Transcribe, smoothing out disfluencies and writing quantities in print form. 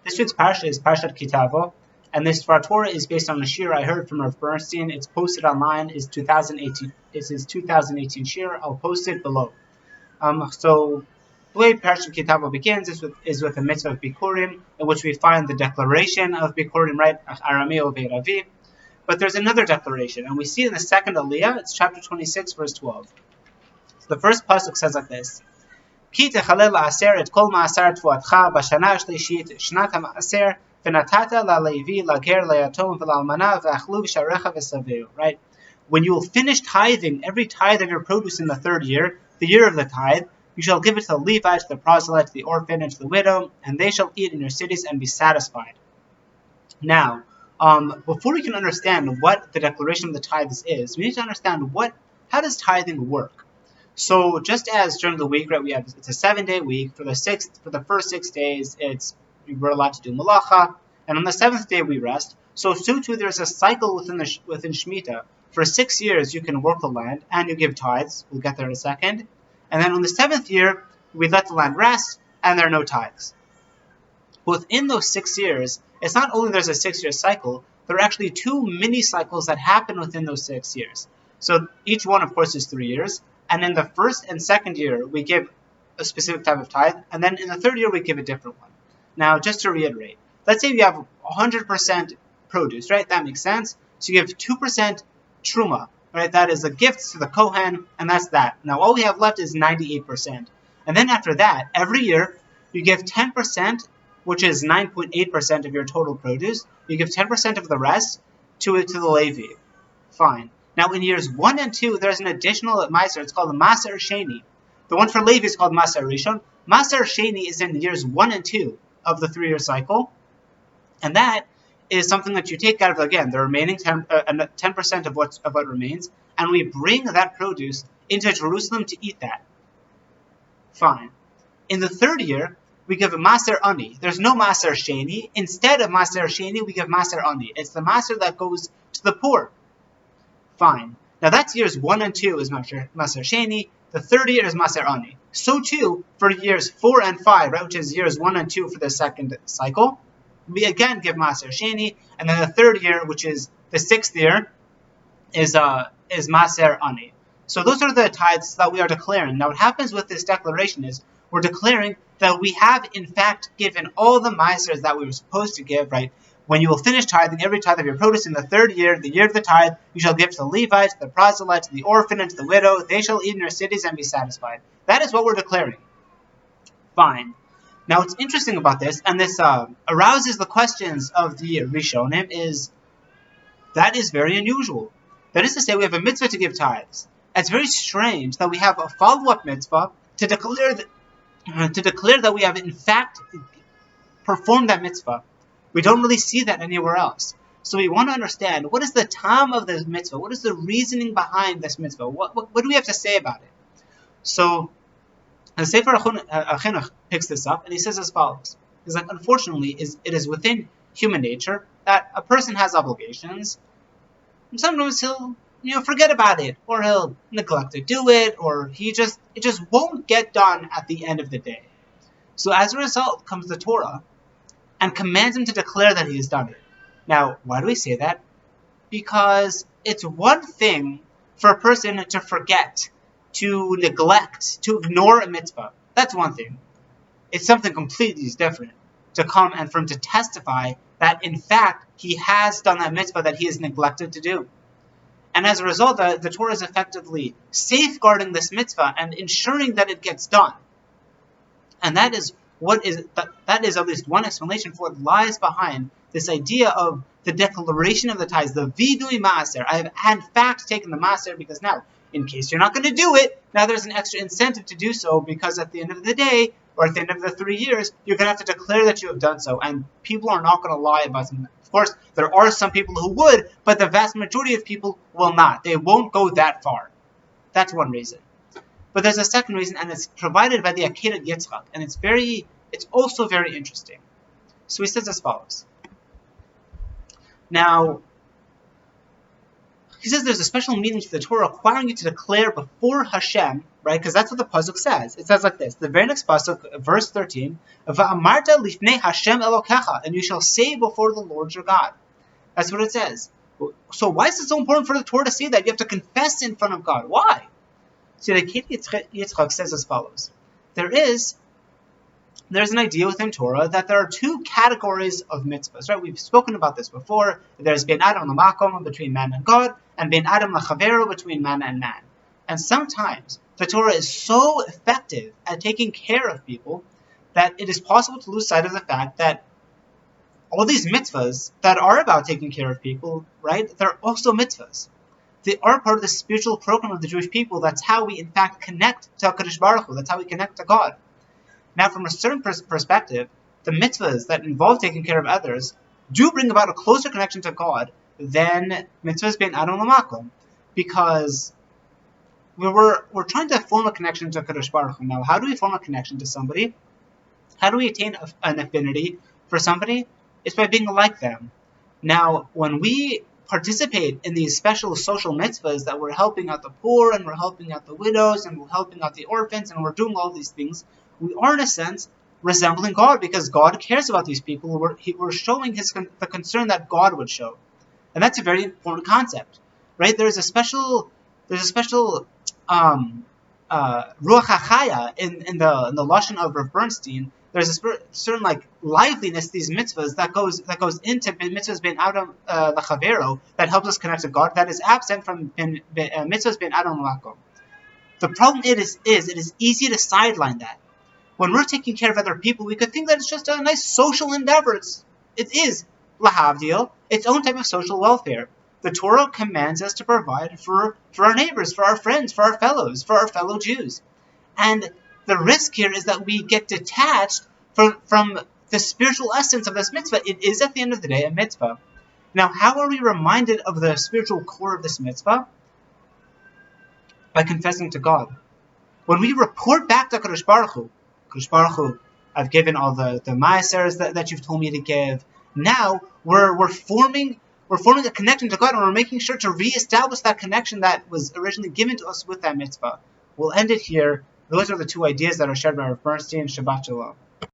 This week's parsha is Parshat Tavo, and this Torah is based on a shiur I heard from Rav Bernstein. It's posted online. It's 2018. It's his 2018 shiur. I'll post it below. So the way Parshat Tavo begins is with a mitzvah of Bikurim, in which we find the declaration of Bikurim, right? Arameo ve'Ravi. But there's another declaration, and we see in the second Aliyah. It's chapter 26, verse 12. So the first pasuk says like this. Ki techalel la'aser et kol ma'asar tfuatcha b'shana shlishit shnat ha'ma'aser v'natata la'levi la'ger la'yatom v'la'almana v'achlu v'sharecha v'saveru. Right? When you will finish tithing every tithe of your produce in the third year, the year of the tithe, you shall give it to the Levite, to the proselyte, to the orphan, and to the widow, and they shall eat in your cities and be satisfied. Now, before we can understand what the declaration of the tithes is, we need to understand how does tithing work. So just as during the week, right, it's a 7-day week. For the first 6 days, we're allowed to do malacha, and on the 7th day we rest. So too there's a cycle within Shemitah. For 6 years you can work the land and you give tithes. We'll get there in a second. And then on the 7th year we let the land rest and there are no tithes. Within those 6 years, it's not only there's a 6-year cycle, there are actually 2 mini cycles that happen within those 6 years. So each one, of course, is 3 years. And in the first and second year, we give a specific type of tithe, and then in the third year, we give a different one. Now, just to reiterate, let's say you have 100% produce, right? That makes sense. So you give 2% truma, right? That is a gift to the Kohen, and that's that. Now, all we have left is 98%. And then after that, every year, you give 10%, which is 9.8% of your total produce. You give 10% of the rest to the Levi. Fine. Now, in years 1 and 2, there's an additional Maaser. It's called the Maaser Sheni. The one for Levi is called Maaser Rishon. Maaser Sheni is in years 1 and 2 of the 3-year cycle. And that is something that you take out of, again, the remaining 10% of what remains, and we bring that produce into Jerusalem to eat that. Fine. In the third year, we give a Maaser Ani. There's no Maaser Sheni. Instead of Maaser Sheni, we give Maaser Ani. It's the Maaser that goes to the poor. Fine. Now that's years 1 and 2 is Maaser Sheni. The third year is Maaser Ani. So too for years 4 and 5, right, which is years 1 and 2 for the second cycle. We again give Maaser Sheni, and then the third year, which is the 6th year, is Maaser Ani. So those are the tithes that we are declaring. Now what happens with this declaration is we're declaring that we have in fact given all the Maasers that we were supposed to give, right? When you will finish tithing every tithe of your produce in the third year, the year of the tithe, you shall give to the Levite, to the proselyte, to the orphan, and to the widow. They shall eat in your cities and be satisfied. That is what we're declaring. Fine. Now, what's interesting about this, and this arouses the questions of the Rishonim, is that is very unusual. That is to say, we have a mitzvah to give tithes. It's very strange that we have a follow-up mitzvah to declare that we have in fact performed that mitzvah. We don't really see that anywhere else. So we want to understand, what is the tam of this mitzvah? What is the reasoning behind this mitzvah? What do we have to say about it? So the Sefer HaChinuch picks this up, and he says as follows. He's like, unfortunately, it is within human nature that a person has obligations, and sometimes he'll forget about it, or he'll neglect to do it, or it just won't get done at the end of the day. So as a result comes the Torah, and commands him to declare that he has done it. Now, why do we say that? Because it's one thing for a person to forget, to neglect, to ignore a mitzvah. That's one thing. It's something completely different to come and for him to testify that, in fact, he has done that mitzvah that he has neglected to do. And as a result, the Torah is effectively safeguarding this mitzvah and ensuring that it gets done. And that is at least one explanation for what lies behind this idea of the declaration of the tithes, the vidui maaser. I have in fact taken the maaser because now, in case you're not going to do it, now there's an extra incentive to do so, because at the end of the day, or at the end of the 3 years, you're going to have to declare that you have done so, and people are not going to lie about something. Of course, there are some people who would, but the vast majority of people will not. They won't go that far. That's one reason. But there's a second reason, and it's provided by the Akedat Yitzchak, and it's also very interesting. So he says as follows. Now, he says there's a special meaning to the Torah requiring you to declare before Hashem right? Because that's what the pasuk says. It says like this. The very next pasuk, verse 13, "Va'amarta lifnei Hashem Elokecha," and you shall say before the Lord your God. That's what it says. So why is it so important for the Torah to say that? You have to confess in front of God. Why? So the Kid Yitzchak says as follows. There's an idea within Torah that there are two categories of mitzvahs, right? We've spoken about this before. There's ben adam l'makom, between man and God, and ben adam l'chavero, between man and man. And sometimes the Torah is so effective at taking care of people that it is possible to lose sight of the fact that all these mitzvahs that are about taking care of people, right, they're also mitzvahs. They are part of the spiritual program of the Jewish people. That's how we, in fact, connect to HaKadosh Baruch Hu. That's how we connect to God. Now, from a certain perspective, the mitzvahs that involve taking care of others do bring about a closer connection to God than mitzvahs ben adam l'makom, because we're trying to form a connection to HaKadosh Baruch Hu. Now, how do we form a connection to somebody? How do we attain an affinity for somebody? It's by being like them. Now, when we participate in these special social mitzvahs that we're helping out the poor, and we're helping out the widows, and we're helping out the orphans, and we're doing all these things, we are, in a sense, resembling God, because God cares about these people. We're showing the concern that God would show. And that's a very important concept, right? There's a special ruach hachaya in the lashon of Rav Bernstein. There's a certain like liveliness to these mitzvahs that goes into mitzvahs ben adam l'chavero that helps us connect to God, that is absent from mitzvahs ben adam l'makom. The problem it is easy to sideline that. When we're taking care of other people, we could think that it's just a nice social endeavor. It is, lahavdil, its own type of social welfare. The Torah commands us to provide for our neighbors, for our friends, for our fellows, for our fellow Jews. And the risk here is that we get detached from the spiritual essence of this mitzvah. It is, at the end of the day, a mitzvah. Now, how are we reminded of the spiritual core of this mitzvah? By confessing to God. When we report back to Kadosh Baruch Hu, I've given all the maasers that you've told me to give. Now we're forming a connection to God, and we're making sure to reestablish that connection that was originally given to us with that mitzvah. We'll end it here. Those are the two ideas that are shared by Rav Bernstein. Shabbat Shalom.